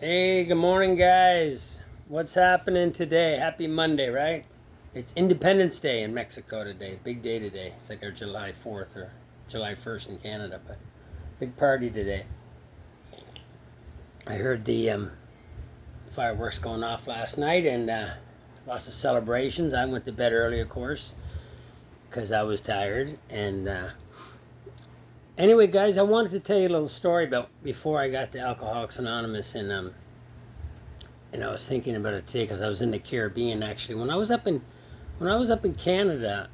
Hey, good morning, guys. What's happening today? Happy Monday, right? It's Independence Day in Mexico today. Big day today. It's like our July 4th or July 1st in Canada, but big party today. I heard the fireworks going off last night and lots of celebrations. I went to bed early, of course, because I was tired. And anyway, guys, I wanted to tell you a little story about before I got to Alcoholics Anonymous, and I was thinking about it today because I was in the Caribbean actually. When I was up in Canada,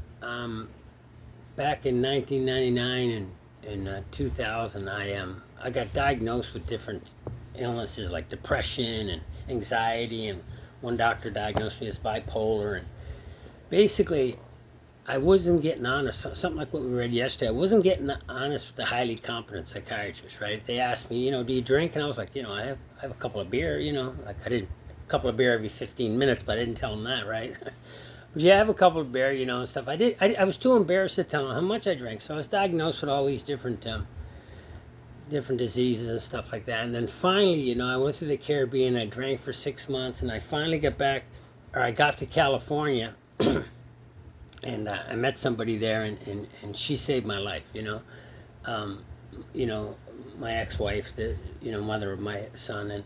back in 1999 and 2000, I got diagnosed with different illnesses like depression and anxiety, and one doctor diagnosed me as bipolar. And basically, I wasn't getting honest. Something like what we read yesterday. I wasn't getting honest with the highly competent psychiatrist. Right? They asked me, do you drink? And I was like, I have a couple of beer. Like I did a couple of beer every 15 minutes, but I didn't tell them that, right? But yeah, I have a couple of beer, and stuff. I was too embarrassed to tell them how much I drank. So I was diagnosed with all these different diseases and stuff like that. And then finally, I went to the Caribbean. I drank for 6 months, and I finally I got to California. And I met somebody there, and she saved my life. Um, my ex-wife, the mother of my son, and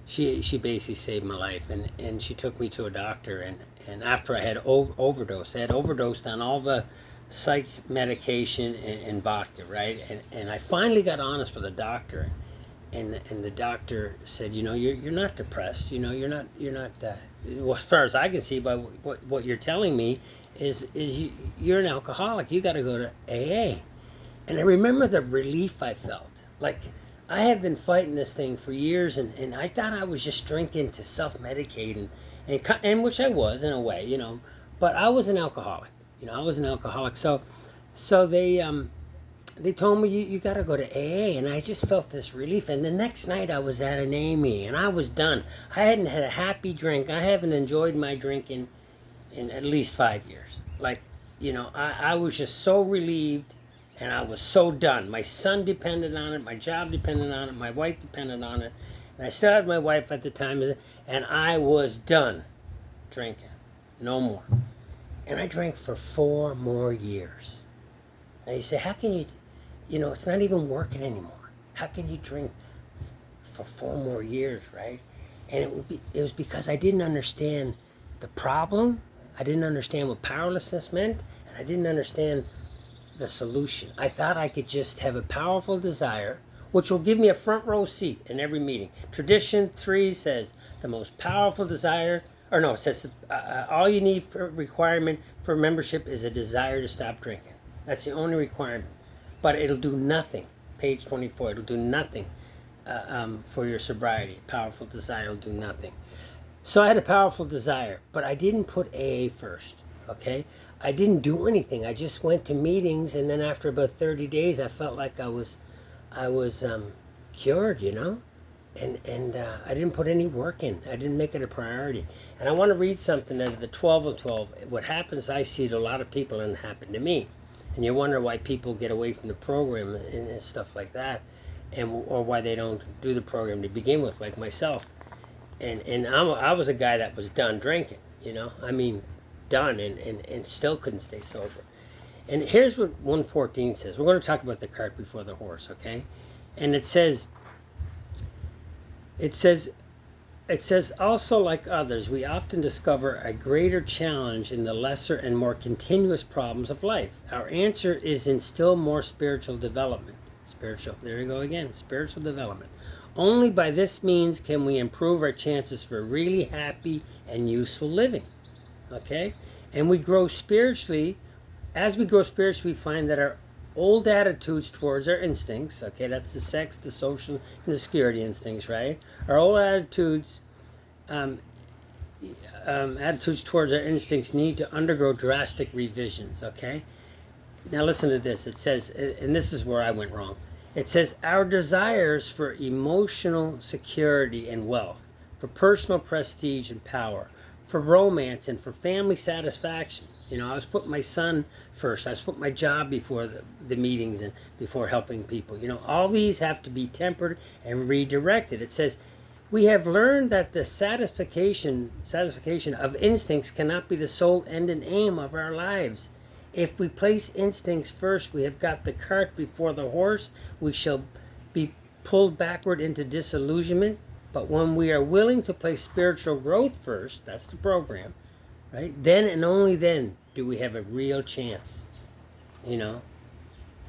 she basically saved my life. And she took me to a doctor, and after I had overdosed, I had overdosed on all the psych medication and vodka, right? And I finally got honest with the doctor, and the doctor said, you're not depressed. You're not. Well, as far as I can see by what you're telling me, is you're an alcoholic. You got to go to AA. And I remember the relief I felt. Like, I have been fighting this thing for years, and I thought I was just drinking to self-medicate, and which I was in a way, but I was an alcoholic. I was an alcoholic. So they told me you got to go to AA, and I just felt this relief. And the next night I was at an AA meeting, and I was done. I hadn't had a happy drink. I haven't enjoyed my drinking in at least 5 years. Like, I was just so relieved, and I was so done. My son depended on it, my job depended on it, my wife depended on it, and I still had my wife at the time, and I was done drinking. No more. And I drank for 4 more years. Now you say, how can you, it's not even working anymore. How can you drink for 4 more years, right? And it was because I didn't understand the problem. I didn't understand what powerlessness meant, and I didn't understand the solution. I thought I could just have a powerful desire, which will give me a front row seat in every meeting. Tradition 3 says the most powerful desire, or no, it says all you need for requirement for membership is a desire to stop drinking. That's the only requirement. But it'll do nothing. Page 24, it'll do nothing for your sobriety. Powerful desire will do nothing. So I had a powerful desire, but I didn't put AA first, okay? I didn't do anything. I just went to meetings, and then after about 30 days, I felt like I was cured, And I didn't put any work in. I didn't make it a priority. And I want to read something out of the 12 of 12. What happens, I see to a lot of people, and it happened to me. And you wonder why people get away from the program and stuff like that, or why they don't do the program to begin with, like myself. And I was a guy that was done drinking, I mean, done, and still couldn't stay sober. And here's what 114 says. We're going to talk about the cart before the horse, okay? And it says, also, like others, we often discover a greater challenge in the lesser and more continuous problems of life. Our answer is in still more spiritual development. There you go again, spiritual development. Only by this means can we improve our chances for really happy and useful living, okay? And we grow spiritually. As we grow spiritually, we find that our old attitudes towards our instincts, okay, that's the sex, the social, and the security instincts, right? Our old attitudes, attitudes towards our instincts need to undergo drastic revisions, okay? Now listen to this. It says, and this is where I went wrong. It says, our desires for emotional security and wealth, for personal prestige and power, for romance and for family satisfactions. I was putting my son first. I was putting my job before the meetings and before helping people. All these have to be tempered and redirected. It says, We have learned that the satisfaction of instincts cannot be the sole end and aim of our lives. If we place instincts first, we have got the cart before the horse. We shall be pulled backward into disillusionment. But when we are willing to place spiritual growth first, that's the program, right? Then and only then do we have a real chance. You know,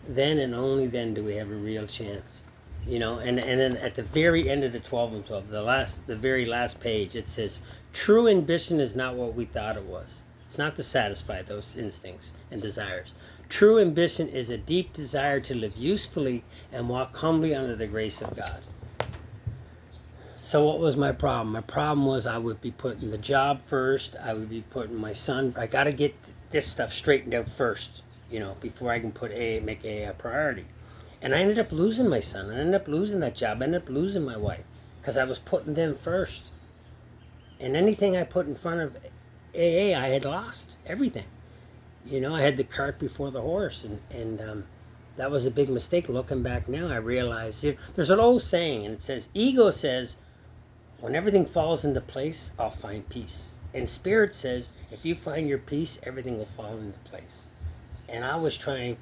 then and only then do we have a real chance. You know, and then at the very end of the 12 and 12, the very last page, it says, true ambition is not what we thought it was. It's not to satisfy those instincts and desires. True ambition is a deep desire to live usefully and walk humbly under the grace of God. So what was my problem? My problem was I would be putting the job first. I would be putting my son. I got to get this stuff straightened out first, you know, before I can make a priority. And I ended up losing my son. I ended up losing that job. I ended up losing my wife because I was putting them first. And anything I put in front of AA, I had lost everything. You know, I had the cart before the horse, and that was a big mistake. Looking back now, I realized, you know, there's an old saying, and it says, ego says, when everything falls into place, I'll find peace. And spirit says, if you find your peace, everything will fall into place. And I was trying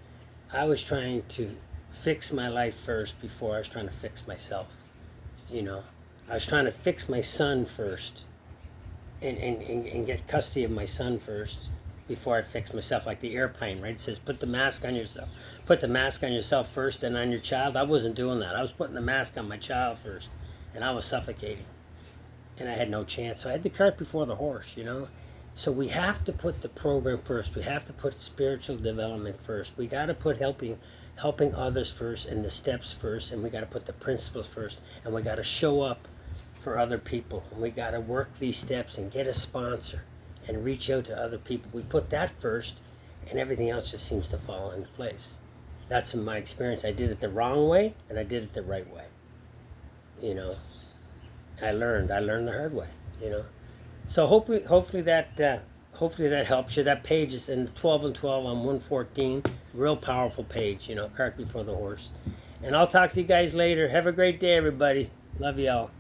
to fix my life first before I was trying to fix myself. You know, I was trying to fix my son first and get custody of my son first before I fix myself, like the airplane, right? It says put the mask on yourself. Put the mask on yourself first, then on your child. I wasn't doing that. I was putting the mask on my child first, and I was suffocating. And I had no chance. So I had the cart before the horse, you know. So we have to put the program first. We have to put spiritual development first. We got to put helping others first and the steps first, and we got to put the principles first, and we got to show up for other people, and we got to work these steps and get a sponsor and reach out to other people. We put that first, and everything else just seems to fall into place. That's in my experience. I did it the wrong way, and I did it the right way. You know, I learned the hard way. You know, so hopefully that helps you. That page is in 12 and 12 on 114. Real powerful page. You know, cart before the horse. And I'll talk to you guys later. Have a great day, everybody. Love y'all.